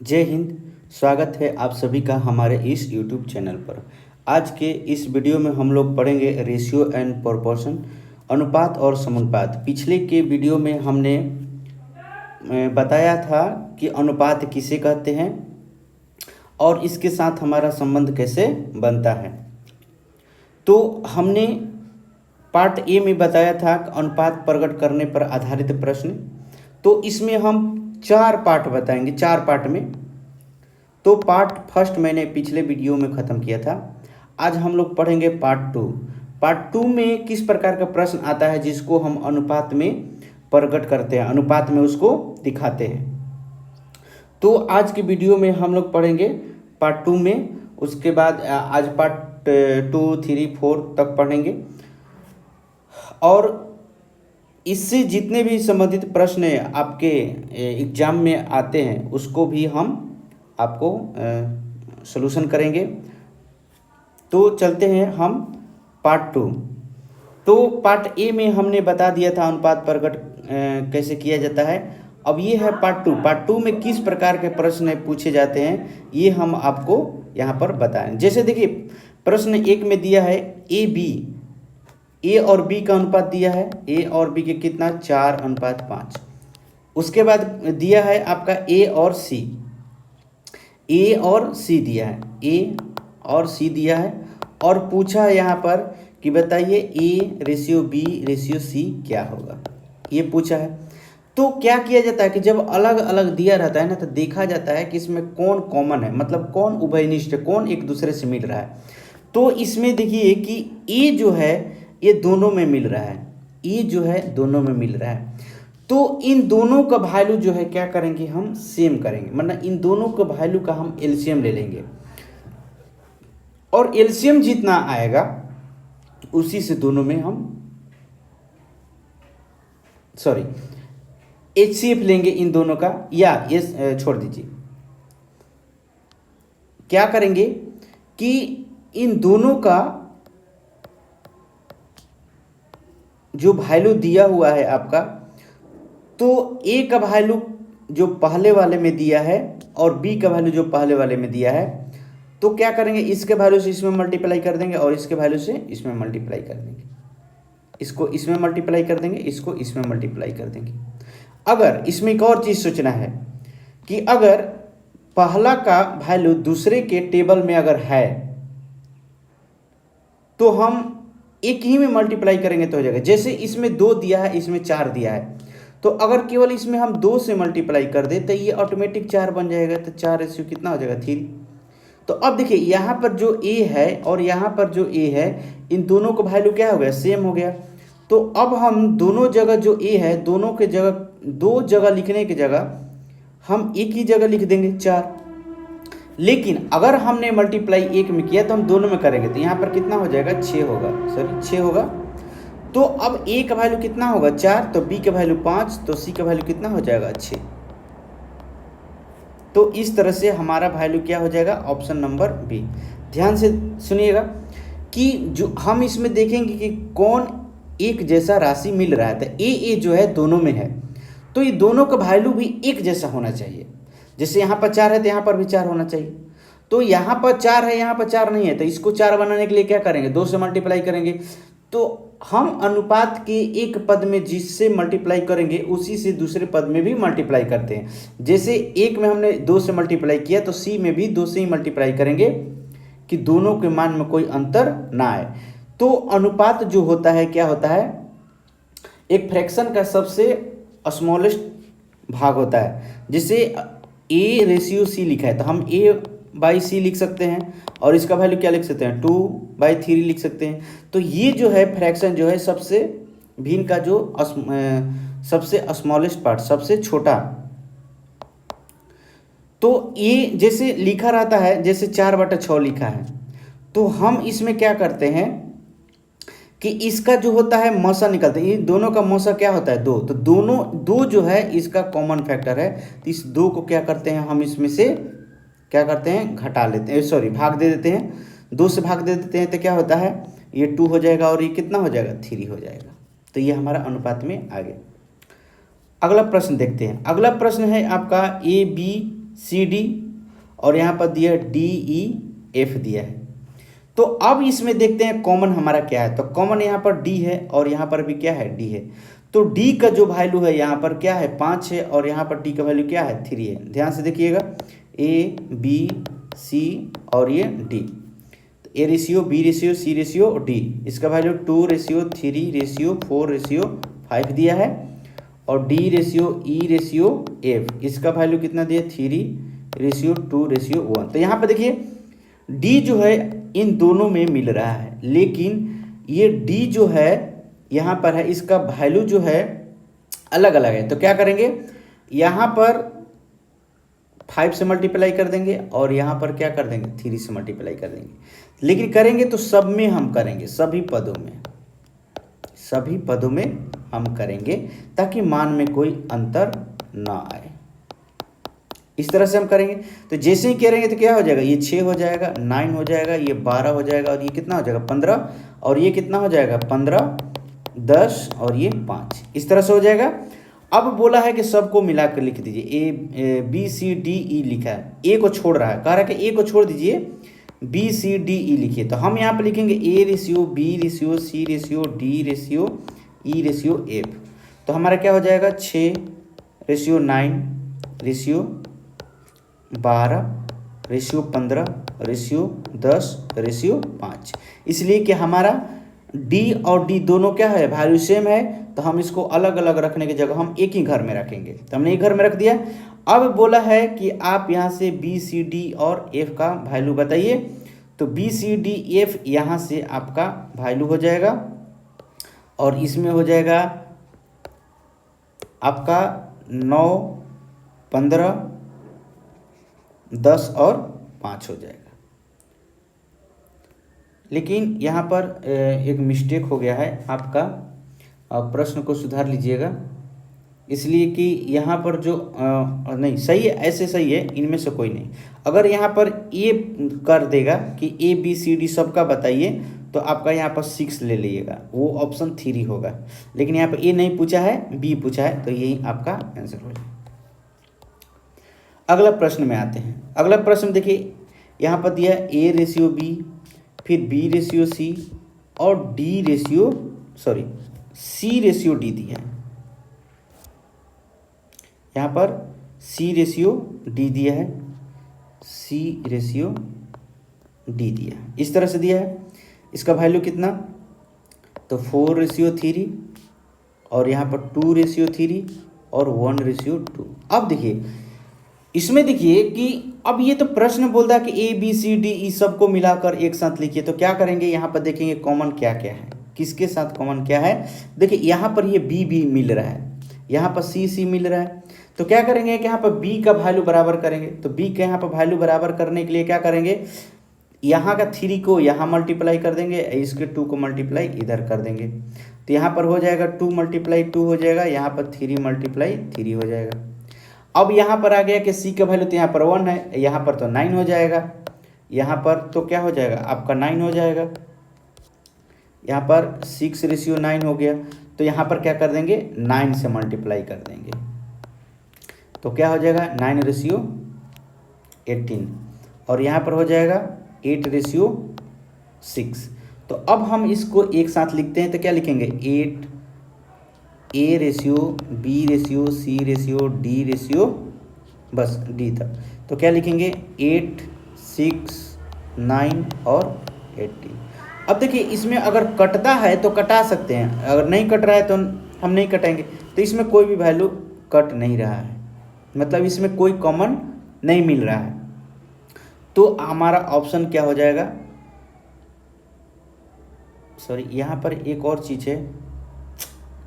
जय हिंद। स्वागत है आप सभी का हमारे इस YouTube चैनल पर। आज के इस वीडियो में हम लोग पढ़ेंगे रेशियो एंड प्रोपोर्शन, अनुपात और समानुपात। पिछले के वीडियो में हमने बताया था कि अनुपात किसे कहते हैं और इसके साथ हमारा संबंध कैसे बनता है। तो हमने पार्ट ए में बताया था कि अनुपात प्रकट करने पर आधारित प्रश्न। तो इसमें हम 4 पार्ट बताएंगे, 4 पार्ट में। तो पार्ट फर्स्ट मैंने पिछले वीडियो में ख़त्म किया था। आज हम लोग पढ़ेंगे पार्ट 2। पार्ट 2 में किस प्रकार का प्रश्न आता है जिसको हम अनुपात में प्रकट करते हैं, अनुपात में उसको दिखाते हैं। तो आज की वीडियो में हम लोग पढ़ेंगे पार्ट 2 में। उसके बाद आज पार्ट 2, 3, 4 तक पढ़ेंगे और इससे जितने भी संबंधित प्रश्न आपके एग्जाम में आते हैं उसको भी हम आपको सॉल्यूशन करेंगे। तो चलते हैं हम पार्ट 2। तो पार्ट ए में हमने बता दिया था अनुपात प्रकट कैसे किया जाता है। अब ये है पार्ट 2। पार्ट 2 में किस प्रकार के प्रश्न पूछे जाते हैं ये हम आपको यहाँ पर बताएं। जैसे देखिए, प्रश्न 1 में दिया है ए और बी का अनुपात दिया है। ए और बी के कितना, 4:5। उसके बाद दिया है आपका ए और सी दिया है, ए और सी दिया है और पूछा है यहाँ पर कि बताइए A ratio B ratio C क्या होगा, ये पूछा है। तो क्या किया जाता है कि जब अलग अलग दिया रहता है ना, तो देखा जाता है कि इसमें कौन कॉमन है, मतलब कौन उभयनिष्ठ है, कौन एक दूसरे से मिल रहा है। तो इसमें देखिए कि ए जो है ये दोनों में मिल रहा है, ए जो है दोनों में मिल रहा है। तो इन दोनों का वैल्यू जो है क्या करेंगे, हम सेम करेंगे, मतलब इन दोनों का वैल्यू का हम एलसीएम ले लेंगे और एलसीएम जितना आएगा उसी से दोनों में हम एचसीएफ लेंगे इन दोनों का, या ये छोड़ दीजिए। क्या करेंगे कि इन दोनों का जो वैल्यू दिया हुआ है आपका, तो ए का वैल्यू जो पहले वाले में दिया है और बी का वैल्यू जो पहले वाले में दिया है, तो क्या करेंगे, इसके वैल्यू से इसमें मल्टीप्लाई कर देंगे और इसके वैल्यू से इसमें मल्टीप्लाई कर देंगे, इसको इसमें मल्टीप्लाई कर देंगे, इसको इसमें मल्टीप्लाई कर देंगे। अगर इसमें एक और चीज़ सोचना है कि अगर पहला का वैल्यू दूसरे के टेबल में अगर है तो हम एक ही में मल्टीप्लाई करेंगे तो हो जाएगा। जैसे इसमें 2 दिया है, इसमें 4 दिया है, तो अगर केवल इसमें हम 2 से मल्टीप्लाई कर दे तो ये ऑटोमेटिक 4 बन जाएगा। तो 4 रेशियो कितना हो जाएगा, 3। तो अब देखिए यहाँ पर जो ए है और यहाँ पर जो ए है, इन दोनों का वैल्यू क्या हो गया, सेम हो गया। तो अब हम दोनों जगह जो ए है, दोनों के जगह, 2 जगह लिखने की जगह हम एक ही जगह लिख देंगे 4। लेकिन अगर हमने मल्टीप्लाई एक में किया तो हम दोनों में करेंगे, तो यहाँ पर कितना हो जाएगा, 6 होगा, 6 होगा। तो अब ए का वैल्यू कितना होगा, 4, तो बी का वैल्यू 5, तो सी का वैल्यू कितना हो जाएगा, 6। तो इस तरह से हमारा वैल्यू क्या हो जाएगा, ऑप्शन नंबर बी। ध्यान से सुनिएगा कि जो हम इसमें देखेंगे कि कौन एक जैसा राशि मिल रहा है। तो ए जो है दोनों में है, तो ये दोनों का वैल्यू भी एक जैसा होना चाहिए। जैसे यहाँ पर 4 है तो यहाँ पर भी 4 होना चाहिए। तो यहाँ पर 4 है, यहाँ पर 4 नहीं है, तो इसको 4 बनाने के लिए क्या करेंगे, 2 से मल्टीप्लाई करेंगे। तो हम अनुपात के एक पद में जिससे मल्टीप्लाई करेंगे उसी से दूसरे पद में भी मल्टीप्लाई करते हैं। जैसे एक में हमने 2 से मल्टीप्लाई किया तो सी में भी 2 से ही मल्टीप्लाई करेंगे कि दोनों के मान में कोई अंतर ना आए। तो अनुपात जो होता है क्या होता है, एक फ्रैक्शन का सबसे स्मॉलेस्ट भाग होता है। जैसे ए रेशियो सी लिखा है तो हम A/C लिख सकते हैं और इसका वैल्यू क्या लिख सकते हैं, 2/3 लिख सकते हैं। तो ये जो है फ्रैक्शन जो है सबसे भिन्न का जो सबसे स्मॉलेस्ट पार्ट, सबसे छोटा। तो ये जैसे लिखा रहता है, जैसे 4/6 लिखा है, तो हम इसमें क्या करते हैं कि इसका जो होता है मौसा निकलते हैं। ये दोनों का मौसा क्या होता है, 2। तो दोनों 2 जो है इसका कॉमन फैक्टर है, तो इस 2 को क्या करते हैं, हम इसमें से क्या करते हैं, घटा लेते हैं, भाग दे देते हैं। 2 से भाग दे देते हैं तो क्या होता है, ये 2 हो जाएगा और ये कितना हो जाएगा, 3 हो जाएगा। तो ये हमारा अनुपात में आ गया। अगला प्रश्न देखते हैं। अगला प्रश्न है आपका A B सी डी और यहाँ पर दिया डी ई एफ दिया है। तो अब इसमें देखते हैं कॉमन हमारा क्या है। तो कॉमन यहाँ पर डी है और यहाँ पर भी क्या है, डी है। तो डी का जो वैल्यू है यहाँ पर क्या है, 5 है और यहाँ पर डी का वैल्यू क्या है, 3 है। ध्यान से देखिएगा, ए बी सी और ये डी। तो A ratio, B ratio, C ratio, D, इसका वैल्यू 2:3:4:5 दिया है। और D ratio, E ratio, F, इसका वैल्यू कितना दिया, 3:2:1। तो यहाँ पर देखिए डी जो है इन दोनों में मिल रहा है, लेकिन ये डी जो है यहाँ पर है, इसका वैल्यू जो है अलग अलग है। तो क्या करेंगे, यहाँ पर 5 से मल्टीप्लाई कर देंगे और यहाँ पर क्या कर देंगे, 3 से मल्टीप्लाई कर देंगे। लेकिन करेंगे तो सब में हम करेंगे, सभी पदों में हम करेंगे, ताकि मान में कोई अंतर ना आए। इस तरह से हम करेंगे। तो जैसे ही करेंगे तो क्या हो जाएगा, ये 6 हो जाएगा, 9 हो जाएगा, ये 12 हो जाएगा और ये कितना हो जाएगा, 15, और ये कितना हो जाएगा, 15, 10 और ये 5। इस तरह से हो जाएगा। अब बोला है कि सबको मिलाकर लिख दीजिए, A B C D E लिखा है, ए को छोड़ रहा है, कह रहा है कि ए को छोड़ दीजिए, बी सी डी ई लिखिए। तो हम यहाँ पे लिखेंगे A ratio, B ratio, C ratio, D ratio, E ratio, F. तो हमारा क्या हो जाएगा, 6:9:12:15:10:5। इसलिए कि हमारा डी और डी दोनों क्या है, वैल्यू सेम है। तो हम इसको अलग अलग रखने की जगह हम एक ही घर में रखेंगे। तो हमने एक घर में रख दिया। अब बोला है कि आप यहाँ से बी सी डी और एफ का वैल्यू बताइए। तो बी सी डी एफ यहाँ से आपका वैल्यू हो जाएगा और इसमें हो जाएगा आपका 9, 15, 10 और 5 हो जाएगा। लेकिन यहाँ पर एक मिस्टेक हो गया है आपका, प्रश्न को सुधार लीजिएगा। इसलिए कि यहाँ पर जो नहीं सही है, ऐसे सही है, इनमें से कोई नहीं। अगर यहाँ पर ए कर देगा कि ए बी सी डी सबका बताइए, तो आपका यहाँ पर 6 ले लीजिएगा, वो ऑप्शन 3 होगा। लेकिन यहाँ पर ए नहीं पूछा है, बी पूछा है, तो यही आपका आंसर हो जाएगा। अगला प्रश्न में आते हैं। अगला प्रश्न देखिए, यहाँ पर दिया ए रेशियो बी, फिर बी रेशियो सी और सी रेशियो डी दिया है। यहाँ पर सी रेशियो डी दिया है, सी रेशियो डी दिया है, इस तरह से दिया है। इसका वैल्यू कितना, तो 4:3 और यहाँ पर 2:3 और 1:2। अब देखिए इसमें देखिए कि अब ये तो प्रश्न बोलता है कि A B C D E सबको मिलाकर एक साथ लिखिए। तो क्या करेंगे, यहाँ पर देखेंगे कॉमन क्या क्या है, किसके साथ कॉमन क्या है। देखिए यहाँ पर ये बी बी मिल रहा है, यहाँ पर सी सी मिल रहा है। तो क्या करेंगे कि यहाँ पर बी का वैल्यू बराबर करेंगे। तो बी का यहाँ पर वैल्यू बराबर करने के लिए क्या करेंगे, यहाँ का 3 को यहाँ मल्टीप्लाई कर देंगे, इसके 2 को मल्टीप्लाई इधर कर देंगे। तो यहाँ पर हो जाएगा 2 × 2 हो जाएगा, यहाँ पर 3 × 3 हो जाएगा। अब यहाँ पर आ गया कि सी का वैल्यू तो यहाँ पर 1 है, यहाँ पर तो 9 हो जाएगा, यहाँ पर तो क्या हो जाएगा आपका 9 हो जाएगा, यहाँ पर 6:9 हो गया। तो यहाँ पर क्या कर देंगे, 9 से मल्टीप्लाई कर देंगे। तो क्या हो जाएगा 9:18 और यहाँ पर हो जाएगा 8:6। तो अब हम इसको एक साथ लिखते हैं। तो क्या लिखेंगे, 8 A ratio, B ratio, C ratio, D ratio, बस डी तक। तो क्या लिखेंगे 8, 6, 9 और 18। अब देखिए इसमें अगर कटता है तो कटा सकते हैं, अगर नहीं कट रहा है तो हम नहीं कटेंगे। तो इसमें कोई भी वैल्यू कट नहीं रहा है, मतलब इसमें कोई कॉमन नहीं मिल रहा है। तो हमारा ऑप्शन क्या हो जाएगा, सॉरी यहाँ पर एक और चीज़ है,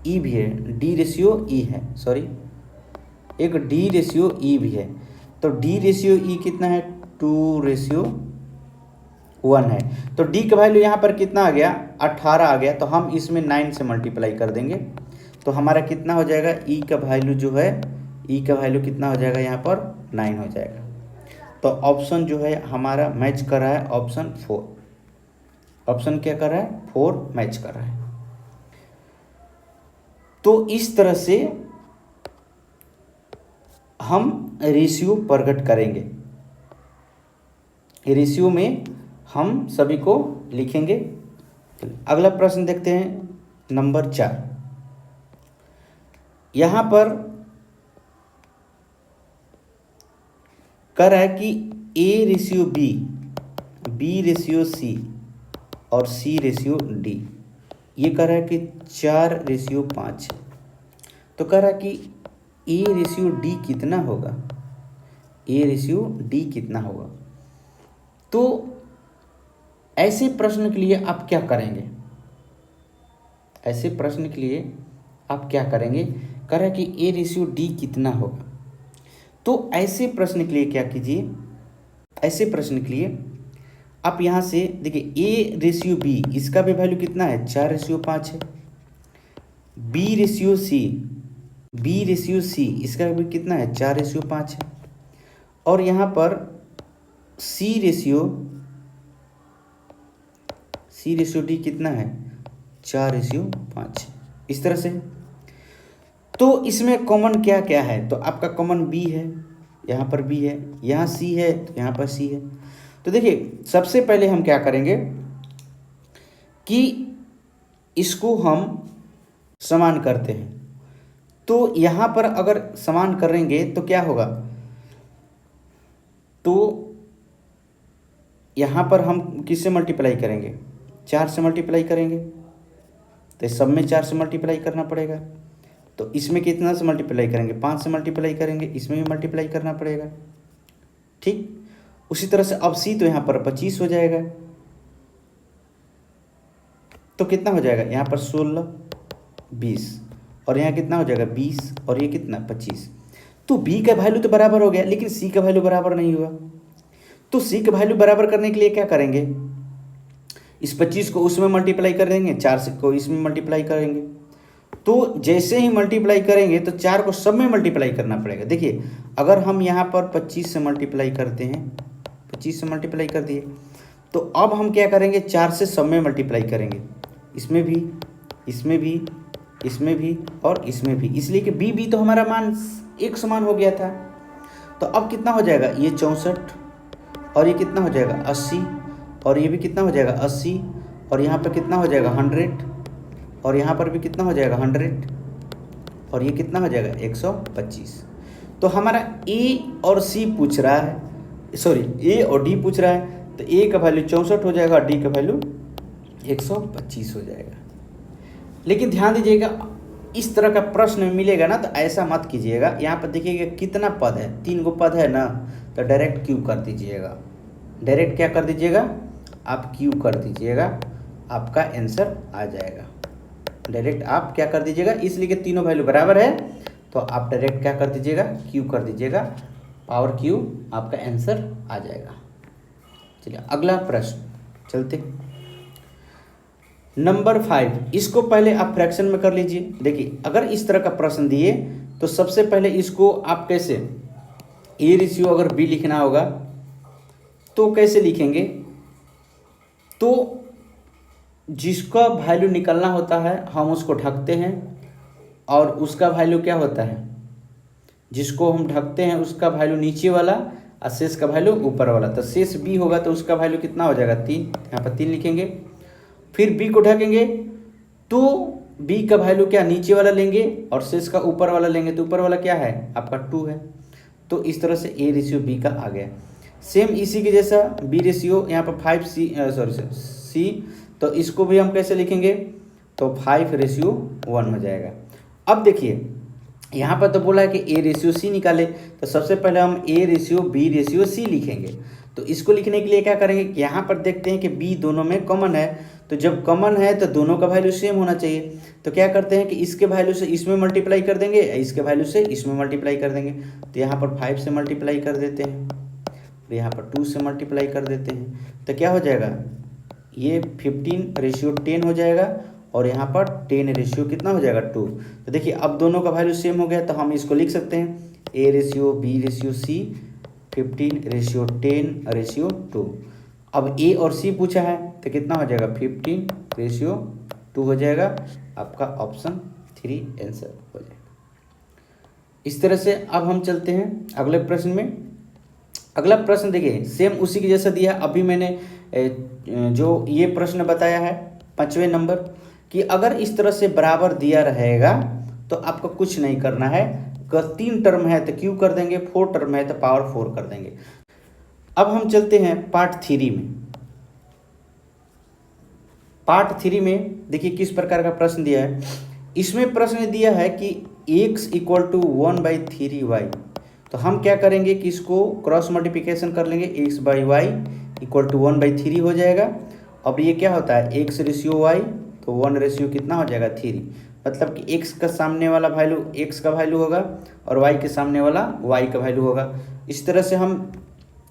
ई भी है, डी रेशियो ई है, सॉरी एक डी रेशियो ई भी है। तो डी रेशियो ई कितना है, 2:1 है। तो डी का वैल्यू यहाँ पर कितना आ गया, 18 आ गया। तो हम इसमें 9 से मल्टीप्लाई कर देंगे। तो हमारा कितना हो जाएगा, ई का वैल्यू जो है, ई का वैल्यू कितना हो जाएगा, यहाँ पर 9 हो जाएगा। तो ऑप्शन जो है हमारा मैच कर रहा है, ऑप्शन 4। ऑप्शन क्या कर रहा है, 4 मैच कर रहा है। तो इस तरह से हम रेशियो प्रकट करेंगे। रेशियो में हम सभी को लिखेंगे। अगला प्रश्न देखते हैं, नंबर 4। यहाँ पर कह रहा है कि A ratio B, B ratio C और C रेशियो D। ये कह रहा है कि 4 रेशियो 5। तो कह रहा है कि A रेशियो D कितना होगा, A रेशियो D कितना होगा। तो ऐसे प्रश्न के लिए आप क्या करेंगे, ऐसे प्रश्न के लिए आप क्या करेंगे, कह रहा है कि A रेशियो D कितना होगा। तो ऐसे प्रश्न के लिए क्या कीजिए, ऐसे प्रश्न के लिए आप यहाँ से देखिए A रेशियो B, इसका भी वैल्यू कितना है, 4 रेशियो 5 है। B ratio C, B ratio C, इसका भी कितना है, 4 रेशियो 5 है। और यहाँ पर C रेशियो D कितना है, 4 रेशियो 5। इस तरह से। तो इसमें कॉमन क्या क्या है, तो आपका कॉमन B है, यहाँ पर B है, यहाँ C है, तो यहाँ पर C है। तो देखिए सबसे पहले हम क्या करेंगे कि इसको हम समान करते हैं। तो यहाँ पर अगर समान करेंगे तो क्या होगा, तो यहाँ पर हम किससे मल्टीप्लाई करेंगे, 4 से मल्टीप्लाई करेंगे। तो सब में 4 से मल्टीप्लाई करना पड़ेगा। तो इसमें कितना से मल्टीप्लाई करेंगे, 5 से मल्टीप्लाई करेंगे, इसमें भी मल्टीप्लाई करना पड़ेगा। ठीक उसी तरह से अब C तो यहाँ पर 25 हो जाएगा। तो कितना हो जाएगा, यहाँ पर 16, 20 और यहाँ कितना हो जाएगा 20 और ये कितना 25। तो B का वैल्यू तो बराबर हो गया, लेकिन C का वैल्यू बराबर नहीं हुआ। तो C का वैल्यू बराबर करने के लिए क्या करेंगे, इस 25 को उसमें मल्टीप्लाई कर देंगे, 4 से को इसमें मल्टीप्लाई करेंगे। तो जैसे ही मल्टीप्लाई करेंगे तो 4 को सब में मल्टीप्लाई करना पड़ेगा। देखिए अगर हम यहाँ पर 25 से मल्टीप्लाई करते हैं, 25 से मल्टीप्लाई कर दिए, तो अब हम क्या करेंगे, 4 से सब में मल्टीप्लाई करेंगे, इसमें भी, इसमें भी, इसमें भी और इसमें भी, इसलिए कि B तो हमारा मान एक समान हो गया था। तो अब कितना हो जाएगा, ये 64 और ये कितना हो जाएगा 80 और ये भी कितना हो जाएगा 80 और यहाँ पर कितना हो जाएगा 100 और यहाँ पर भी कितना हो जाएगा 100 और ये कितना हो जाएगा 125। तो हमारा A और C पूछ रहा है, सॉरी A और D पूछ रहा है। तो A का वैल्यू 64 हो जाएगा और D का वैल्यू 125 हो जाएगा। लेकिन ध्यान दीजिएगा, इस तरह का प्रश्न मिलेगा ना तो ऐसा मत कीजिएगा। यहाँ पर देखिएगा कितना पद है, 3 गो पद है ना, तो डायरेक्ट क्यू कर दीजिएगा। डायरेक्ट क्या कर दीजिएगा, आप क्यू कर दीजिएगा, आपका आंसर आ जाएगा। डायरेक्ट आप क्या कर दीजिएगा, इसलिए कि तीनों वैल्यू बराबर है तो आप डायरेक्ट क्या कर दीजिएगा, क्यू कर दीजिएगा, पावर क्यू, आपका आंसर आ जाएगा। चलिए अगला प्रश्न चलते, नंबर 5। इसको पहले आप फ्रैक्शन में कर लीजिए। देखिए अगर इस तरह का प्रश्न दिए तो सबसे पहले इसको आप कैसे, A रेशियो अगर B लिखना होगा तो कैसे लिखेंगे, तो जिसका वैल्यू निकलना होता है हम उसको ढकते हैं और उसका वैल्यू क्या होता है, जिसको हम ढकते हैं उसका वैल्यू नीचे वाला और शेष का वैल्यू ऊपर वाला। तो शेष B होगा तो उसका वैल्यू कितना हो जाएगा 3, यहाँ पर 3 लिखेंगे। फिर B को ढकेंगे तो B का वैल्यू क्या नीचे वाला लेंगे और शेष का ऊपर वाला लेंगे, तो ऊपर वाला क्या है आपका 2 है। तो इस तरह से A रेशियो B का आ गया। सेम इसी के जैसा B रेशियो यहाँ पर 5C, तो इसको भी हम कैसे लिखेंगे, तो 5 रेशियो 1 हो जाएगा। अब देखिए यहाँ पर तो बोला है कि A रेशियो C निकाले, तो सबसे पहले हम A ratio B ratio C लिखेंगे। तो इसको लिखने के लिए क्या करेंगे कि यहाँ पर देखते हैं कि B दोनों में कॉमन है, तो जब कॉमन है तो दोनों का वैल्यू सेम होना चाहिए। तो क्या करते हैं कि इसके वैल्यू से इसमें मल्टीप्लाई कर देंगे, इसके वैल्यू से इसमें मल्टीप्लाई कर देंगे। तो यहाँ पर 5 से मल्टीप्लाई कर देते हैं, तो यहाँ पर 2 से मल्टीप्लाई कर देते हैं। तो क्या हो जाएगा, ये 15 रेशियो 10 हो जाएगा और यहाँ पर 10 रेशियो कितना हो जाएगा 2। तो देखिए अब दोनों का वैल्यू सेम हो गया, तो हम इसको लिख सकते हैं A ratio B ratio C 15 ratio 10 ratio 2। अब A और C पूछा है तो कितना हो जाएगा 15 रेशियो 2 हो जाएगा, आपका ऑप्शन 3 आंसर हो जाएगा। इस तरह से अब हम चलते हैं अगले प्रश्न में। अगला प्रश्न देखिए सेम उसी के जैसा दिया। अभी मैंने जो ये प्रश्न बताया है 5वें नंबर कि अगर इस तरह से बराबर दिया रहेगा तो आपको कुछ नहीं करना है। अगर 3 टर्म है तो क्यू कर देंगे, 4 टर्म है तो पावर 4 कर देंगे। अब हम चलते हैं पार्ट 3 में। पार्ट 3 में देखिए किस प्रकार का प्रश्न दिया है। इसमें प्रश्न दिया है कि x इक्वल टू 1/3y। तो हम क्या करेंगे कि इसको क्रॉस मल्टीप्लिकेशन कर लेंगे, x by Y equal to 1/3 हो जाएगा। अब ये क्या होता है x रेशियो y, तो 1 रेशियो कितना हो जाएगा 3। मतलब कि x का सामने वाला वैल्यू x का वैल्यू होगा और y के सामने वाला y का वैल्यू होगा। इस तरह से हम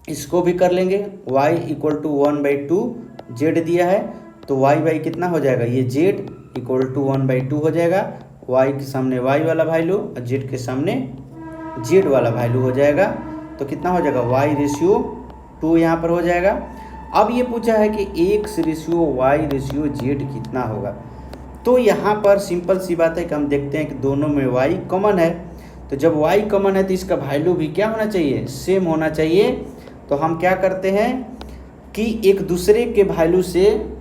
इसको भी कर लेंगे। y इक्वल टू 1/2 z दिया है तो y बाई कितना हो जाएगा, ये z इक्वल टू 1/2 हो जाएगा। y के सामने y वाला वैल्यू और z के सामने z वाला वैल्यू हो जाएगा। तो कितना हो जाएगा y रेशियो 2 यहाँ पर हो जाएगा। अब ये पूछा है कि x ratio y ratio z कितना होगा। तो यहाँ पर सिंपल सी बात है कि हम देखते हैं कि दोनों में y कॉमन है। तो जब y कॉमन है तो इसका वैल्यू भी क्या होना चाहिए, सेम होना चाहिए। तो हम क्या करते हैं कि एक दूसरे के वैल्यू से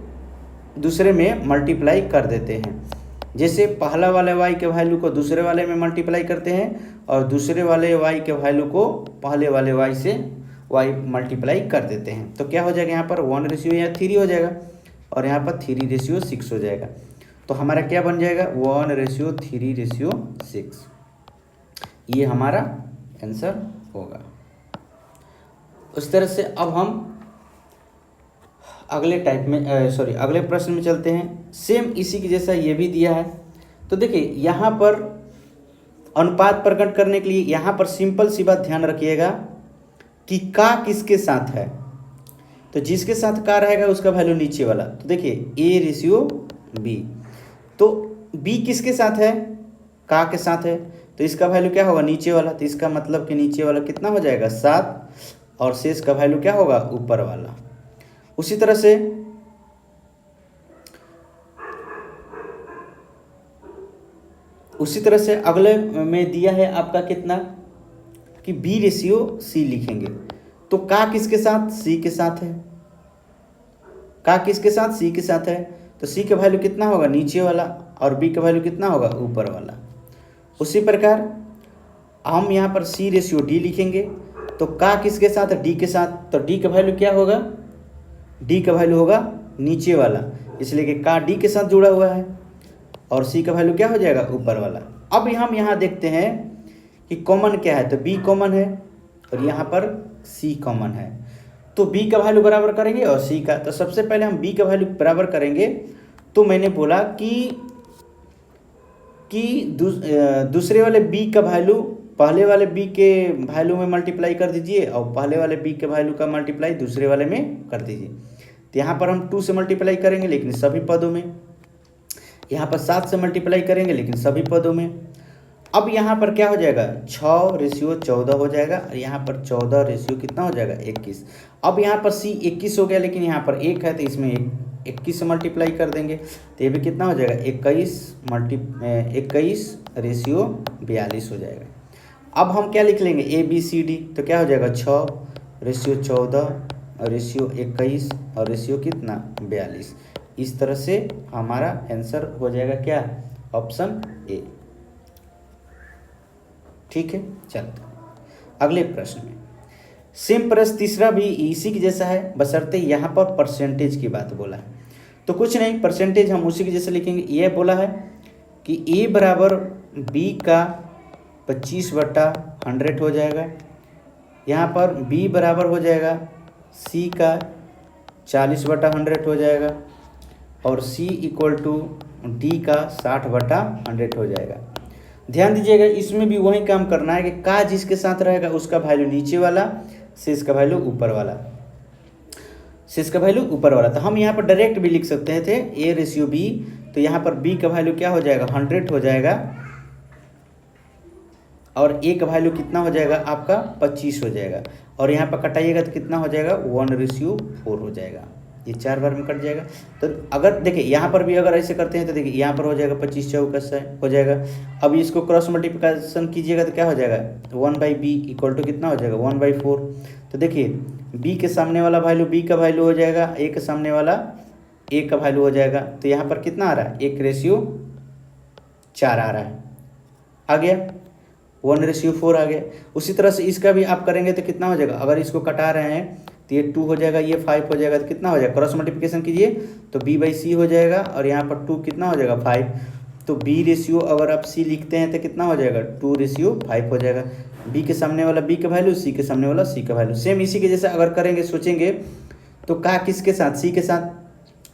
दूसरे में मल्टीप्लाई कर देते हैं। जैसे पहला वाले y के वैल्यू को दूसरे वाले में मल्टीप्लाई करते हैं और दूसरे वाले y के वैल्यू को पहले वाले y से y मल्टीप्लाई कर देते हैं। तो क्या हो जाएगा यहाँ पर 1 रेशियो या 3 हो जाएगा और यहाँ पर 3 रेशियो 6 हो जाएगा। तो हमारा क्या बन जाएगा 1 रेशियो 3 रेशियो 6। ये हमारा आंसर होगा। उस तरह से अब हम अगले अगले प्रश्न में चलते हैं। सेम इसी के जैसा ये भी दिया है। तो देखिए यहाँ पर अनुपात प्रकट करने के लिए यहाँ पर सिंपल सी बात ध्यान रखिएगा कि का किसके साथ है। तो जिसके साथ का रहेगा उसका वैल्यू नीचे वाला। तो देखिए a रेशियो b, तो b किसके साथ है, का के साथ है, तो इसका वैल्यू क्या होगा नीचे वाला। तो इसका मतलब कि नीचे वाला कितना हो जाएगा 7 और शेष का वैल्यू क्या होगा ऊपर वाला। उसी तरह से अगले में दिया है आपका कितना कि b रेशियो c लिखेंगे। तो का किसके साथ, c के साथ है। का किसके साथ, c के साथ है। तो c का वैल्यू कितना होगा नीचे वाला और b का वैल्यू कितना होगा ऊपर वाला। उसी प्रकार हम यहाँ पर c रेशियो d लिखेंगे। तो का किसके साथ है, d के साथ। तो d का वैल्यू क्या होगा, d का वैल्यू होगा नीचे वाला, इसलिए कि का d के साथ जुड़ा हुआ है और c का वैल्यू क्या हो जाएगा ऊपर वाला। अब हम यहाँ देखते हैं कि कॉमन क्या है। तो b कॉमन है और यहाँ पर c कॉमन है। तो b का वैल्यू बराबर करेंगे और c का। तो सबसे पहले हम b का वैल्यू बराबर करेंगे। तो मैंने बोला कि दूसरे वाले b का वैल्यू पहले वाले b के वैल्यू में मल्टीप्लाई कर दीजिए और पहले वाले b के वैल्यू का मल्टीप्लाई दूसरे वाले में कर दीजिए। तो यहाँ पर हम 2 से मल्टीप्लाई करेंगे लेकिन सभी पदों में, यहाँ पर 7 से मल्टीप्लाई करेंगे लेकिन सभी पदों में। अब यहाँ पर क्या हो जाएगा 6 रेशियो 14 हो जाएगा और यहाँ पर 14 रेशियो कितना हो जाएगा 21। अब यहाँ पर c 21 हो गया लेकिन यहाँ पर 1 है तो इसमें 21 से मल्टीप्लाई कर देंगे तो ये भी कितना हो जाएगा 21 रेशियो 42 हो जाएगा। अब हम क्या लिख लेंगे a b c d। तो क्या हो जाएगा 6 रेशियो 14 रेशियो 21 और रेशियो कितना 42। इस तरह से हमारा आंसर हो जाएगा क्या ऑप्शन ए। ठीक है, चलते अगले प्रश्न में। सेम प्रश्न तीसरा भी इसी के जैसा है, बशर्ते यहाँ पर परसेंटेज की बात बोला है। तो कुछ नहीं, परसेंटेज हम उसी के जैसे लिखेंगे। यह बोला है कि a बराबर b का 25/100 हो जाएगा। यहाँ पर b बराबर हो जाएगा c का 40/100 हो जाएगा और c इक्वल टू d का 60/100 हो जाएगा। ध्यान दीजिएगा इसमें भी वही काम करना है कि का जिसके साथ रहेगा उसका वैल्यू नीचे वाला, शेष का वैल्यू ऊपर वाला, शेष का वैल्यू ऊपर वाला। तो हम यहाँ पर डायरेक्ट भी लिख सकते थे a रेशियो b। तो यहाँ पर b का वैल्यू क्या हो जाएगा 100 हो जाएगा और a का वैल्यू कितना हो जाएगा आपका 25 हो जाएगा और यहाँ पर कटाइएगा तो कितना हो जाएगा 1/4 हो जाएगा। ये 4 बार में कट जाएगा। तो अगर देखिए यहाँ पर भी अगर ऐसे करते हैं तो देखिए यहाँ पर हो जाएगा 25 चौका 100 हो जाएगा। अब इसको क्रॉस मल्टीप्लिकेशन कीजिएगा तो क्या हो जाएगा 1/b इक्वल टू कितना हो जाएगा 1/4। तो देखिए b के सामने वाला वैल्यू b का वैल्यू हो जाएगा, a के सामने वाला a का वैल्यू हो जाएगा। तो यहाँ पर कितना आ रहा है 1/4 आ रहा है, आ गया 1/4 आ गया। उसी तरह से इसका भी आप करेंगे तो कितना हो जाएगा, अगर इसको कटा रहे हैं तो ये 2 हो जाएगा, ये 5 हो जाएगा, तो कितना हो जाएगा क्रॉस मल्टीप्लिकेशन कीजिए तो b/c हो जाएगा और यहाँ पर 2 कितना हो जाएगा 5। तो b रेशियो अगर आप c लिखते हैं तो कितना हो जाएगा 2/5 हो जाएगा। b के सामने वाला b का वैल्यू, c के सामने वाला c का वैल्यू। सेम इसी के जैसा अगर करेंगे सोचेंगे तो का किसके साथ c के साथ,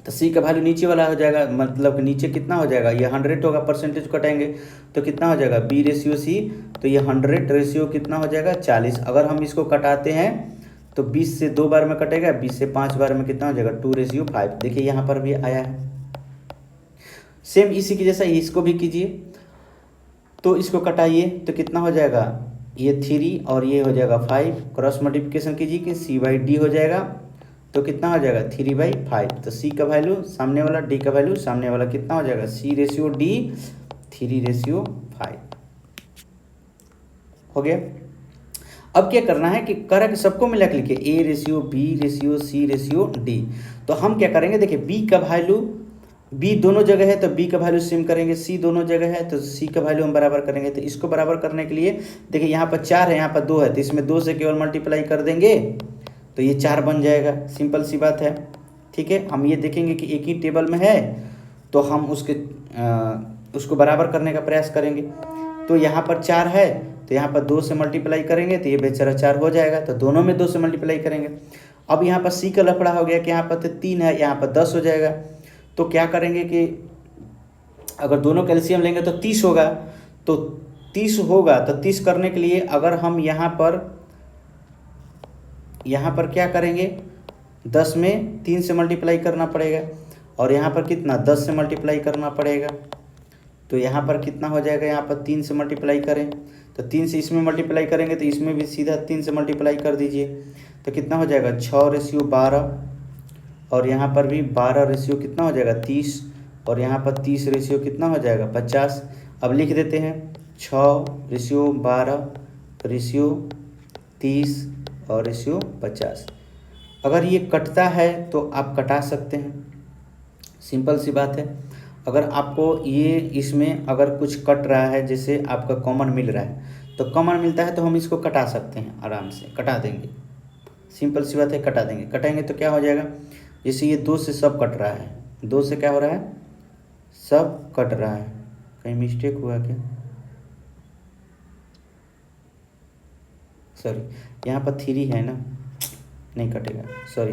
तो c का वैल्यू नीचे वाला हो जाएगा, मतलब नीचे कितना हो जाएगा ये 100 होगा, परसेंटेज कटाएंगे तो कितना हो जाएगा b/c। तो ये 100 रेशियो कितना हो जाएगा 40। अगर हम इसको कटाते हैं तो 20 से 2 बार में कटेगा, 20 से 5 बार में कितना हो जाएगा 2/5। देखिए यहाँ पर भी आया है। सेम इसी के जैसा इसको भी कीजिए, तो इसको कटाइए तो कितना हो जाएगा ये 3 और ये हो जाएगा 5, क्रॉस मल्टीप्लिकेशन कीजिए कि c/d हो जाएगा तो कितना हो जाएगा 3/5। तो c का वैल्यू सामने वाला, d का वैल्यू सामने वाला, कितना हो जाएगा c/d 3/5 हो गया। अब क्या करना है कि करा कि सबको मिला के लिखिए a/b/c/d। तो हम क्या करेंगे देखिए b का वैल्यू, b दोनों जगह है तो b का वैल्यू सेम करेंगे, c दोनों जगह है तो c का वैल्यू हम बराबर करेंगे। तो इसको बराबर करने के लिए देखिए यहाँ पर 4 है, यहाँ पर 2 है, तो इसमें 2 से केवल मल्टीप्लाई कर देंगे तो ये 4 बन जाएगा। सिंपल सी बात है, ठीक है। हम ये देखेंगे कि एक ही टेबल में है तो हम उसको बराबर करने का प्रयास करेंगे। तो यहाँ पर 4 है तो यहाँ पर 2 से मल्टीप्लाई करेंगे तो ये बेचारा 4 हो जाएगा, तो दोनों में 2 से मल्टीप्लाई करेंगे। अब यहाँ पर c का लफड़ा हो गया कि यहाँ पर तो 3 है, यहाँ पर 10 हो जाएगा। तो क्या करेंगे कि अगर दोनों कैल्शियम लेंगे तो 30 होगा, तो 30 होगा तो 30 करने के लिए अगर हम यहाँ पर क्या करेंगे 10 में 3 से मल्टीप्लाई करना पड़ेगा और यहाँ पर कितना 10 से मल्टीप्लाई करना पड़ेगा। तो यहाँ पर कितना हो जाएगा, यहाँ पर 3 से मल्टीप्लाई करें तो 3 से इसमें मल्टीप्लाई करेंगे तो इसमें भी सीधा 3 से मल्टीप्लाई कर दीजिए तो कितना हो जाएगा 6/12 और यहाँ पर भी 12 कितना हो जाएगा 30 और यहाँ पर 30 कितना हो जाएगा 50। अब लिख देते हैं 6/12 30 और 50। अगर ये कटता है तो आप कटा सकते हैं, सिंपल सी बात है। अगर आपको ये इसमें अगर कुछ कट रहा है, जैसे आपका कॉमन मिल रहा है तो कॉमन मिलता है तो हम इसको कटा सकते हैं, आराम से कटा देंगे, सिंपल सी बात है, कटा देंगे। कटाएंगे तो क्या हो जाएगा, जैसे ये 2 से सब कट रहा है, 2 से क्या हो रहा है सब कट रहा है, कहीं मिस्टेक हुआ क्या, सॉरी यहाँ पर 3 है ना, नहीं कटेगा, सॉरी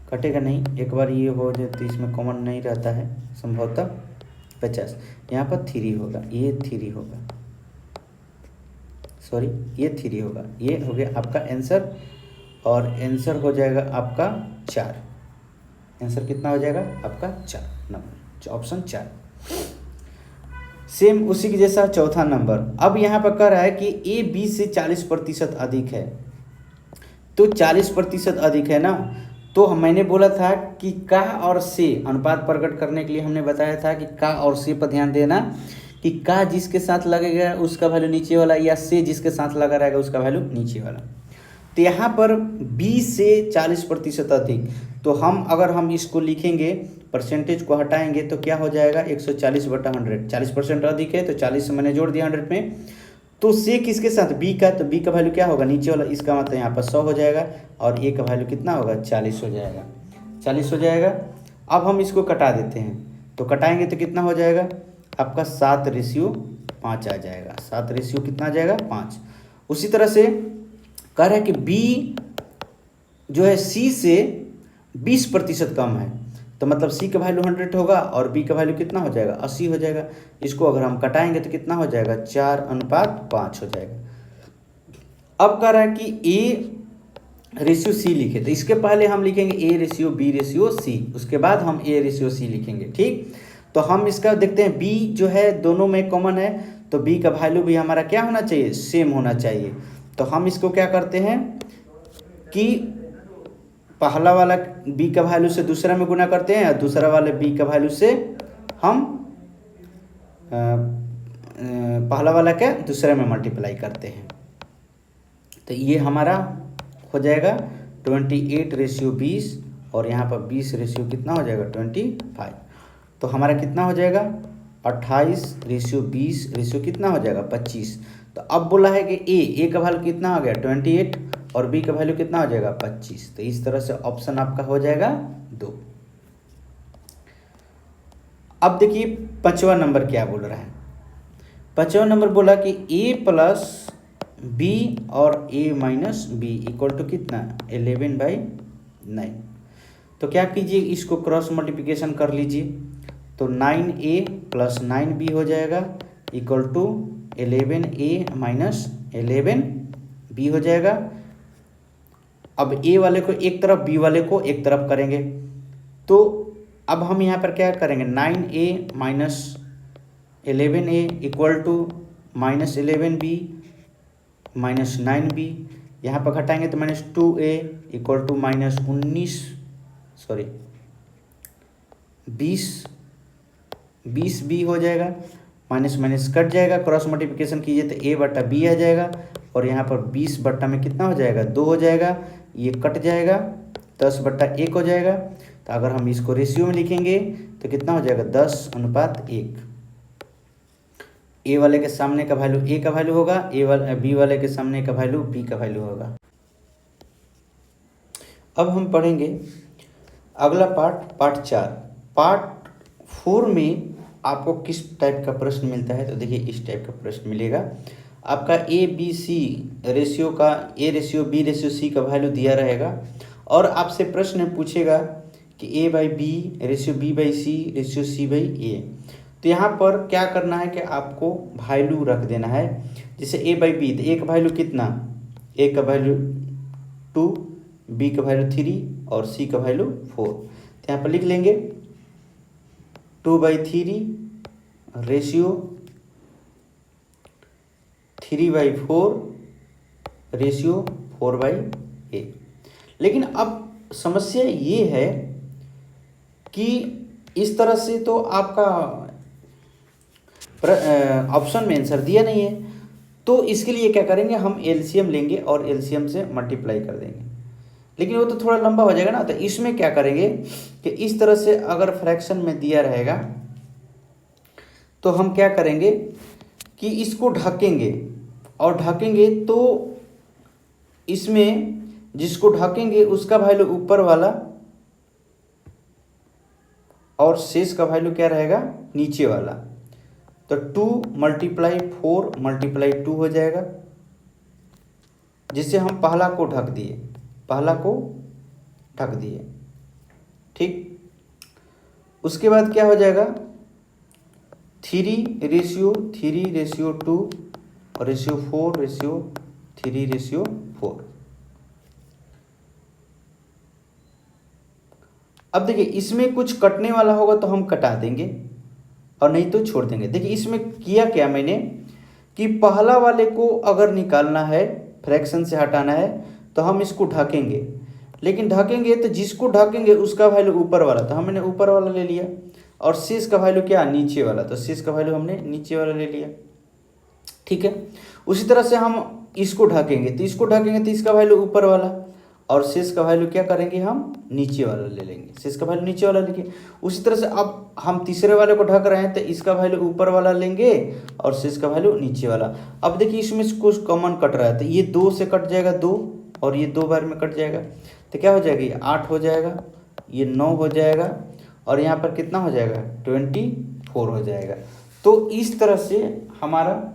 कटेगा नहीं, एक बार ये हो जाए तो इसमें कॉमन नहीं रहता है संभवतः 50, यहाँ पर 3 होगा, ये 3 होगा, सॉरी ये 3 होगा। ये हो गया आपका आंसर और आंसर हो जाएगा आपका 4। आंसर कितना हो जाएगा आपका 4 नंबर, ऑप्शन 4। सेम उसी के जैसा चौथा नंबर। अब यहाँ पर कह रहा है कि ए बी से 40% अधिक है, तो 40% अधिक है ना, तो मैंने बोला था कि का और से अनुपात प्रकट करने के लिए हमने बताया था कि का और से पर ध्यान देना कि का जिसके साथ लगेगा उसका वैल्यू नीचे वाला, या से जिसके साथ लगा रहेगा उसका वैल्यू नीचे वाला। तो यहाँ पर b से 40% अधिक, तो अगर हम इसको लिखेंगे, परसेंटेज को हटाएंगे तो क्या हो जाएगा 140/100। 40% अधिक है तो 40 से मैंने जोड़ दिया 100 में। तो से किसके साथ b का, तो b का वैल्यू क्या होगा नीचे वाला, इसका मतलब यहाँ पर 100 हो जाएगा और a का वैल्यू कितना होगा 40 हो जाएगा, 40 हो जाएगा। अब हम इसको कटा देते हैं, तो कटाएंगे तो कितना हो जाएगा आपका 7/5 आ जाएगा, 7 कितना आ जाएगा 5। उसी तरह से कह रहा है कि b जो है c से 20% कम है, तो मतलब c का वैल्यू 100 होगा और b का वैल्यू कितना हो जाएगा 80 हो जाएगा। इसको अगर हम कटाएंगे तो कितना हो जाएगा 4/5 हो जाएगा। अब कह रहा है कि a/c लिखे, तो इसके पहले हम लिखेंगे a/b/c, उसके बाद हम a/c लिखेंगे, ठीक। तो हम इसका देखते हैं, b जो है दोनों में कॉमन है तो b का वैल्यू भी हमारा क्या होना चाहिए, सेम होना चाहिए। तो हम इसको क्या करते हैं कि पहला वाला b का वैल्यू से दूसरा में गुना करते हैं और दूसरा वाले b का वैल्यू से हम पहला वाला क्या दूसरे में मल्टीप्लाई करते हैं। तो ये हमारा हो जाएगा 28:20 और यहाँ पर 20 रेशियो कितना हो जाएगा 25। तो हमारा कितना हो जाएगा 28:20 रेशियो कितना हो जाएगा 25। तो अब बोला है कि ए का वैल्यू कितना हो गया 28 और बी का वैल्यू कितना हो जाएगा 25। तो इस तरह से ऑप्शन आपका हो जाएगा 2। अब देखिए 5वां नंबर क्या बोल रहा है। 5वां नंबर बोला कि a प्लस बी और a minus B equal to कितना 11/9। तो क्या कीजिए इसको क्रॉस मल्टीप्लिकेशन कर लीजिए। तो 9a प्लस 9b हो जाएगा equal to 11a minus 11b हो जाएगा। अब a वाले को एक तरफ b वाले को एक तरफ करेंगे। तो अब हम यहाँ पर क्या करेंगे 9a minus 11a equal to minus 11b minus 9b। यहाँ पर घटाएंगे तो minus 2a equal to minus 20b हो जाएगा। माइनस माइनस कट जाएगा, क्रॉस मल्टीप्लिकेशन कीजिए तो a बट्टा b आ जाएगा और यहाँ पर 20 बट्टा में कितना हो जाएगा 2 हो जाएगा, ये कट जाएगा 10/1 हो जाएगा। तो अगर हम इसको रेशियो में लिखेंगे तो कितना हो जाएगा 10:1। ए वाले के सामने का वैल्यू ए का वैल्यू होगा, बी वाले के सामने का वैल्यू बी का वैल्यू होगा। अब हम पढ़ेंगे अगला पार्ट 4। पार्ट 4 में आपको किस टाइप का प्रश्न मिलता है। तो देखिए इस टाइप का प्रश्न मिलेगा आपका ए बी सी रेशियो का A ratio B ratio C का वैल्यू दिया रहेगा और आपसे प्रश्न पूछेगा कि a by B ratio b by C ratio c by A. तो यहाँ पर क्या करना है कि आपको वैल्यू रख देना है। जैसे a बाई बी तो a का वैल्यू कितना, a का वैल्यू 2, b का वैल्यू 3 और c का वैल्यू 4। तो यहाँ पर लिख लेंगे 2/3 रेशियो 3/4 रेशियो 4/8। लेकिन अब समस्या ये है कि इस तरह से तो आपका ऑप्शन में आंसर दिया नहीं है। तो इसके लिए क्या करेंगे हम एलसीएम लेंगे और एलसीएम से मल्टीप्लाई कर देंगे। लेकिन वो तो थोड़ा लंबा हो जाएगा ना। तो इसमें क्या करेंगे कि इस तरह से अगर फ्रैक्शन में दिया रहेगा तो हम क्या करेंगे कि इसको ढकेंगे और ढकेंगे तो इसमें जिसको ढकेंगे उसका वैल्यू ऊपर वाला और शेष का वैल्यू क्या रहेगा नीचे वाला। तो 2 × 4 × 2 हो जाएगा, जिससे हम पहला को ढक दिए। ठीक, उसके बाद क्या हो जाएगा 3:3:2 और रेशियो 4:3:4। अब देखिए इसमें कुछ कटने वाला होगा तो हम कटा देंगे और नहीं तो छोड़ देंगे। देखिए इसमें किया क्या मैंने कि पहला वाले को अगर निकालना है फ्रैक्शन से हटाना है तो हम इसको ढकेंगे। लेकिन ढकेंगे तो जिसको ढकेंगे उसका वैल्यू ऊपर वाला, तो हमने ऊपर वाला ले लिया और शेष का वैल्यू क्या नीचे वाला, तो शेष का वैल्यू हमने नीचे वाला ले लिया। ठीक है, उसी तरह से हम इसको ढकेंगे तो इसका वैल्यू ऊपर वाला और शेष का वैल्यू क्या करेंगे हम नीचे वाला ले लेंगे, शेष का वैल्यू नीचे वाला लेंगे। उसी तरह से अब हम तीसरे वाले को ढक रहे हैं तो इसका वैल्यू ऊपर वाला लेंगे और शेष का वैल्यू नीचे वाला। अब देखिए इसमें कुछ कॉमन कट रहा है तो ये 2 से कट जाएगा 2 और ये 2 बार में कट जाएगा तो क्या हो जाएगा ये 8 हो जाएगा, ये 9 हो जाएगा और यहाँ पर कितना हो जाएगा 24 हो जाएगा। तो इस तरह से हमारा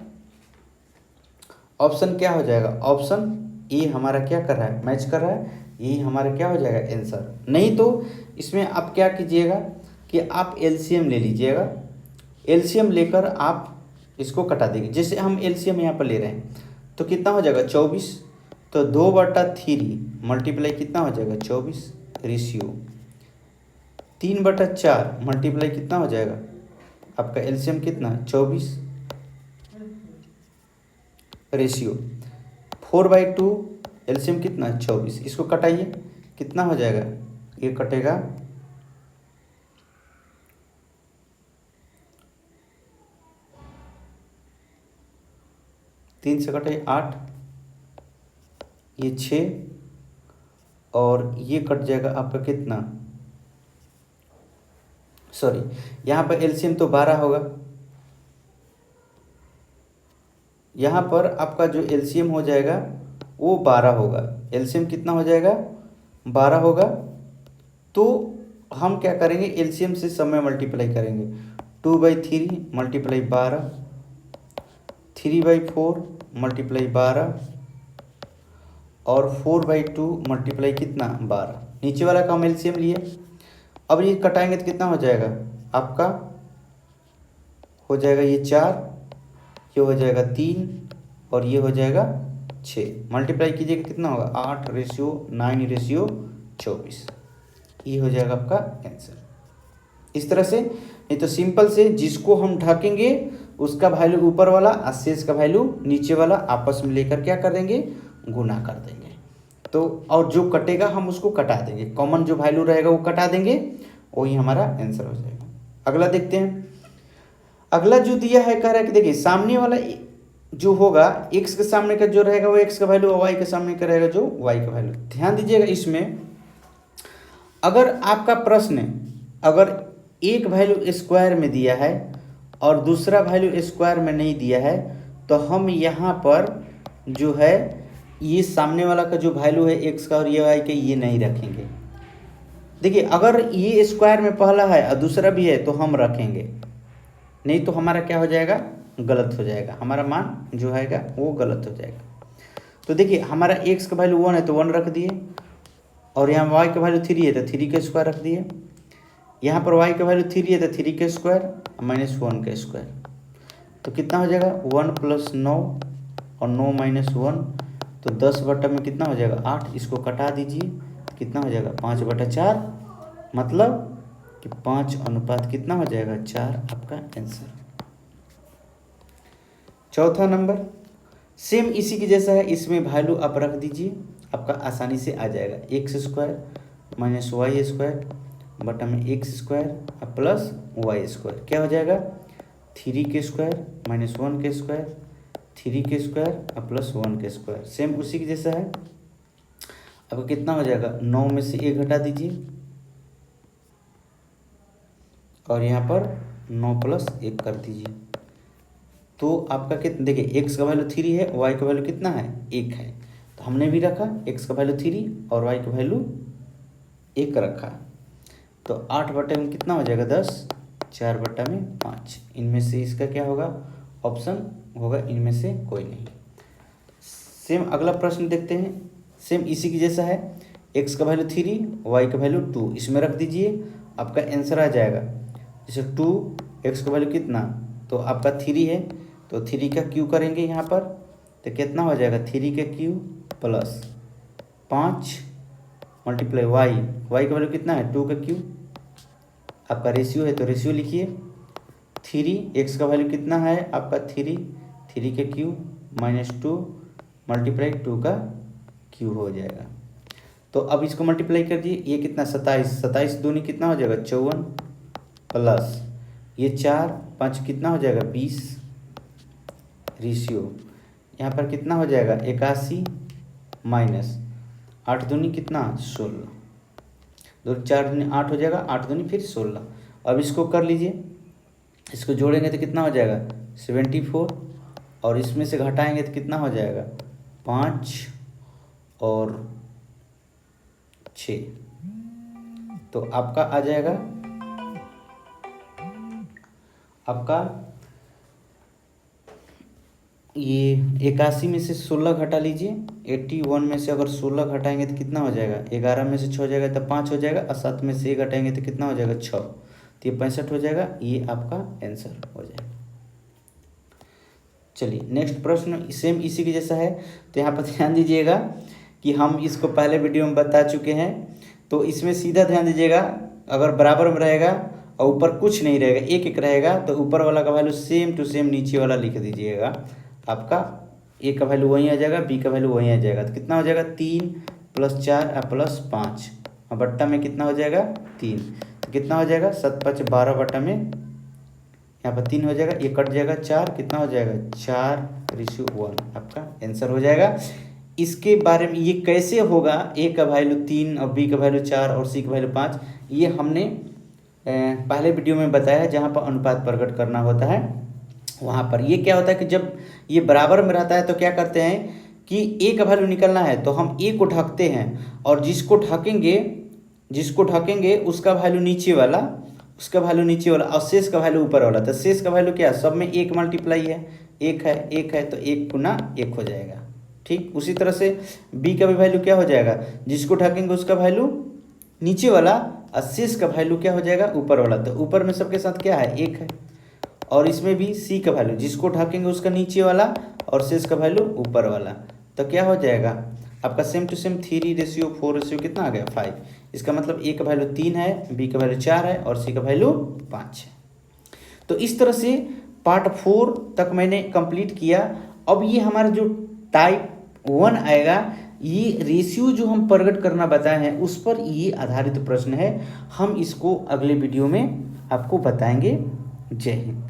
ऑप्शन क्या हो जाएगा, ऑप्शन ए हमारा क्या कर रहा है मैच कर रहा है, ये हमारा क्या हो जाएगा आंसर। नहीं तो इसमें आप क्या कीजिएगा कि आप एलसीएम ले लीजिएगा, एलसीएम लेकर आप इसको कटा देंगे। जैसे हम एलसीएम यहाँ पर ले रहे हैं तो कितना हो जाएगा 24, तो 2/3 मल्टीप्लाई कितना हो जाएगा 24 रेशियो 3/4 मल्टीप्लाई कितना हो जाएगा आपका एलसीएम कितना 24 रेशियो 4/2 एलसीएम कितना 24। इसको कटाइए कितना हो जाएगा, ये कटेगा 3 से कटे 8, ये 6 और ये कट जाएगा आपका कितना, सॉरी यहाँ पर एलसीएम तो 12 होगा, यहाँ पर आपका जो एलसीएम हो जाएगा वो 12 होगा। एलसीएम कितना हो जाएगा, 12 होगा। तो हम क्या करेंगे, एलसीएम से सब में मल्टीप्लाई करेंगे। 2/3 मल्टीप्लाई 12, 3/4 मल्टीप्लाई 12 और 4/2 मल्टीप्लाई कितना 12। नीचे वाला का हम एलसीएम लिए। अब ये कटाएंगे तो कितना हो जाएगा आपका, हो जाएगा ये 4, ये हो जाएगा 3 और ये हो जाएगा 6। मल्टीप्लाई कीजिएगा कितना होगा, 8:9:24। ये हो जाएगा आपका आंसर। इस तरह से, नहीं तो सिंपल से जिसको हम ढकेंगे उसका वैल्यू ऊपर वाला और शेष का वैल्यू नीचे वाला आपस में लेकर क्या कर देंगे, गुना कर देंगे। तो और जो कटेगा हम उसको कटा देंगे, कॉमन जो वैल्यू रहेगा वो कटा देंगे, वही हमारा आंसर हो जाएगा। अगला देखते हैं। अगला जो दिया है कह रहा है कि देखिए सामने वाला जो होगा x के सामने का जो रहेगा वो x का वैल्यू और y के सामने का रहेगा जो y का वैल्यू। ध्यान दीजिएगा, इसमें अगर आपका प्रश्न अगर एक वैल्यू स्क्वायर में दिया है और दूसरा वैल्यू स्क्वायर में नहीं दिया है तो हम यहाँ पर जो है ये सामने वाला का जो वैल्यू है x का और ये y का ये नहीं रखेंगे। देखिए अगर ये स्क्वायर में पहला है और दूसरा भी है तो हम रखेंगे, नहीं तो हमारा क्या हो जाएगा, गलत हो जाएगा, हमारा मान जो आएगा वो गलत हो जाएगा। तो देखिए हमारा x का वैल्यू 1 है तो 1 रख दिए और यहाँ y का वैल्यू 3 है तो 3 का स्क्वायर रख दिए। यहाँ पर y का वैल्यू 3 है तो 3 का स्क्वायर -1 का स्क्वायर। तो कितना हो जाएगा 1 + 9 और 9 - 1 तो 10 बटा में कितना हो जाएगा 8। इसको कटा दीजिए कितना हो जाएगा 5/4, मतलब कि 5 कितना हो जाएगा 4 आपका आंसर। चौथा नंबर सेम इसी की जैसा है, इसमें वैल्यू आप रख दीजिए, आपका आसानी से आ जाएगा। x² - y² बटा में x² प्लस y² क्या हो जाएगा 3 के स्क्वायर -1 के स्क्वायर 3 के स्क्वायर प्लस 1 के स्क्वायर। सेम उसी की जैसा है। अब कितना हो जाएगा 9 में से 1 घटा दीजिए और यहाँ पर 9 + 1 कर दीजिए। तो आपका कितना, देखिए x का वैल्यू 3 है, y का वैल्यू कितना है 1 है, तो हमने भी रखा x का वैल्यू 3 और y का वैल्यू 1 रखा। तो 8 बटे में कितना हो जाएगा 10, 4 बटा में 5। इनमें से इसका क्या होगा, ऑप्शन होगा इनमें से कोई नहीं। सेम अगला प्रश्न देखते हैं, सेम इसी की जैसा है। x का वैल्यू 3, y का वैल्यू 2, इसमें रख दीजिए, आपका आंसर आ जाएगा। जैसे 2 x का वैल्यू कितना, तो आपका 3 है तो 3 का क्यू करेंगे यहाँ पर, तो कितना हो जाएगा 3 का क्यू प्लस 5 मल्टीप्लाई y का वैल्यू कितना है 2 का क्यू। आपका रेशियो है तो रेशियो लिखिए। 3 x का वैल्यू कितना है आपका 3 का क्यू -2 मल्टीप्लाई 2 का क्यू हो जाएगा। तो अब इसको मल्टीप्लाई कर दिए, ये कितना 27 दूनी कितना हो जाएगा 54 प्लस ये 4 5 कितना हो जाएगा 20 रेशियो यहाँ पर कितना हो जाएगा 81 माइनस 8 दूनी कितना 16, 2 4 दूनी 8 हो जाएगा, 8 दूनी फिर 16। अब इसको कर लीजिए, इसको जोड़ेंगे तो कितना हो जाएगा 74 और इसमें से घटाएंगे तो कितना हो जाएगा 5 और 6। तो आपका आ जाएगा आपका ये 81 में से 16 घटा लीजिए, 81 में से अगर 16 घटाएंगे तो कितना हो जाएगा 11 में से 6 हो जाएगा तो 5 हो जाएगा और 7 में से 1 घटाएंगे तो कितना हो जाएगा 6, तो ये 65 हो जाएगा। ये आपका आंसर हो जाएगा। चलिए नेक्स्ट प्रश्न सेम इसी के जैसा है। तो यहाँ पर ध्यान दीजिएगा कि हम इसको पहले वीडियो में बता चुके हैं, तो इसमें सीधा ध्यान दीजिएगा, अगर बराबर में रहेगा और ऊपर कुछ नहीं रहेगा, एक एक रहेगा, तो ऊपर वाला का वैल्यू सेम टू सेम नीचे वाला लिख दीजिएगा। आपका ए का वैल्यू वहीं आ जाएगा, बी का वैल्यू वहीं आ जाएगा, तो कितना हो जाएगा 3 +4 और +5 और बट्टा में कितना हो जाएगा 3, तो कितना हो जाएगा 7×5 = 12 बट्टा में यहाँ पर 3 हो जाएगा, ये कट जाएगा 4, कितना हो जाएगा 4:1 आपका आंसर हो जाएगा। इसके बारे में ये कैसे होगा, ए का वैल्यू 3 और बी का वैल्यू 4 और सी का वैल्यू 5, ये हमने पहले वीडियो में बताया जहाँ पर अनुपात प्रकट करना होता है। वहाँ पर ये क्या होता है कि जब ये बराबर में रहता है तो क्या करते हैं कि ए का वैल्यू निकलना है तो हम ए को ढकते हैं और जिसको ढकेंगे उसका वैल्यू नीचे वाला, और शेष का वैल्यू ऊपर वाला। तो शेष का वैल्यू क्या है, सब में 1 मल्टीप्लाई है, 1 है तो 1 गुना 1 हो जाएगा। ठीक उसी तरह से बी का भी वैल्यू क्या हो जाएगा, जिसको ढकेंगे उसका वैल्यू नीचे वाला और शेष का वैल्यू क्या हो जाएगा ऊपर वाला। तो ऊपर में सबके साथ क्या है 1 है, और इसमें भी सी का वैल्यू जिसको ढकेंगे उसका नीचे वाला और शेष का वैल्यू ऊपर वाला। तो क्या हो जाएगा आपका सेम टू सेम 3:4 कितना आ गया 5। इसका मतलब ए का वैल्यू 3 है, बी का वैल्यू 4 है और सी का वैल्यू 5 है। तो इस तरह से पार्ट 4 तक मैंने कंप्लीट किया। अब ये हमारा जो टाइप 1 आएगा, ये रेशियो जो हम प्रकट करना बताए हैं उस पर ये आधारित प्रश्न है। हम इसको अगले वीडियो में आपको बताएंगे। जय हिंद।